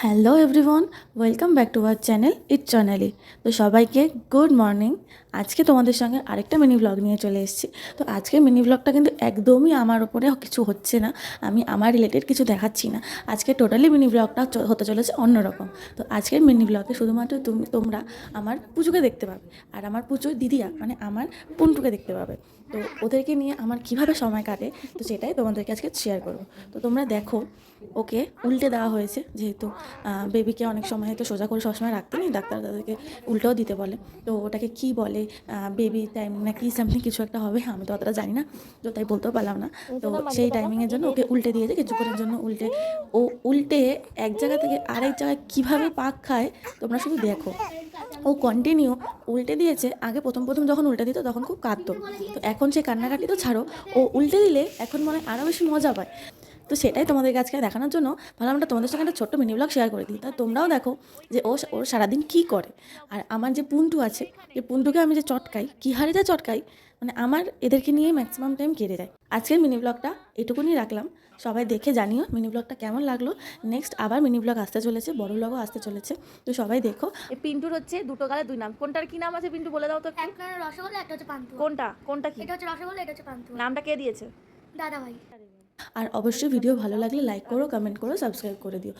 Hello everyone, welcome back to our channel it চ্যানেলি। তো সবাইকে গুড মর্নিং। আজকে তোমাদের সঙ্গে আরেকটা মিনি ব্লগ নিয়ে চলে এসেছি। তো আজকের মিনি ব্লগটা কিন্তু একদমই আমার ওপরে কিছু হচ্ছে না, আমি আমার রিলেটেড কিছু দেখাচ্ছি না। আজকে টোটালি মিনি ব্লগটা হতে চলেছে অন্যরকম। তো আজকের মিনি ব্লগে শুধুমাত্র তোমরা আমার পুজোকে দেখতে পাবে, আর আমার পুজোর দিদিরা মানে আমার পুন্টুকে দেখতে পাবে। তো ওদেরকে নিয়ে আমার কিভাবে সময় কাটে তো সেটাই তোমাদেরকে আজকে শেয়ার করবো। তো তোমরা দেখো, ওকে উল্টে দেওয়া হয়েছে, যেহেতু বেবিকে অনেক সময় হয়তো সোজা করে সবসময় রাখতে নেই, ডাক্তার তাদেরকে উল্টেও দিতে বলে। তো ওটাকে কি বলে, বেবি টাইম না কি সামথিং কিছু একটা হবে, আমি তো অতটা জানি না, তো তাই বলতেও পারলাম না। তো সেই টাইমিংয়ের জন্য ওকে উল্টে দিয়েছে, কিছুক্ষণের জন্য উল্টে ও উল্টে এক জায়গা থেকে আরেক জায়গায় কীভাবে পাক খায় তোমরা শুধু দেখো। ও কন্টিনিউ উল্টে দিয়েছে। আগে প্রথম প্রথম যখন উল্টে দিত তখন খুব কাঁদতো, তো এখন সে কান্নাকাটি তো ছাড়ো, ও উল্টে দিলে এখন মনে হয় আরও বেশি মজা পায়। তো সেটাই তোমাদের আজকে দেখানোর জন্য ভাবলাম আমরা তোমাদের সঙ্গে একটা ছোট্ট মিনি ব্লগ শেয়ার করে দিই, তা তোমরাও দেখো যে ওর সারাদিন কী করে। আর আমার যে পুন্টু আছে, এই পুন্টুকে আমি যে চটকাই, কী হারে যা চটকাই, মানে আমার এদেরকে নিয়েই ম্যাক্সিমাম টাইম কেটে যায়। আজকের মিনি ব্লগটা এটুকুনি রাখলাম, সবাই দেখে জানিও মিনি ব্লগটা কেমন লাগলো। নেক্সট আবার মিনি ব্লগ আসতে চলেছে, বড় ব্লগও আসতে চলেছে, তো সবাই দেখো। এই পিন্টুর হচ্ছে দুটো গালে দুই নাম, কোনটার কি নাম আছে পিন্টু বলে দাও তো একটু। একটা রসগোল্লা, একটা হচ্ছে পান্তুয়া। কোনটা কোনটা কি এটা হচ্ছে রসগোল্লা, এটা হচ্ছে পান্তুয়া। নামটা কে দিয়েছে? দাদা ভাই। আর অবশ্যই ভিডিও ভালো লাগলে লাইক করো, কমেন্ট করো, সাবস্ক্রাইব করে দিও।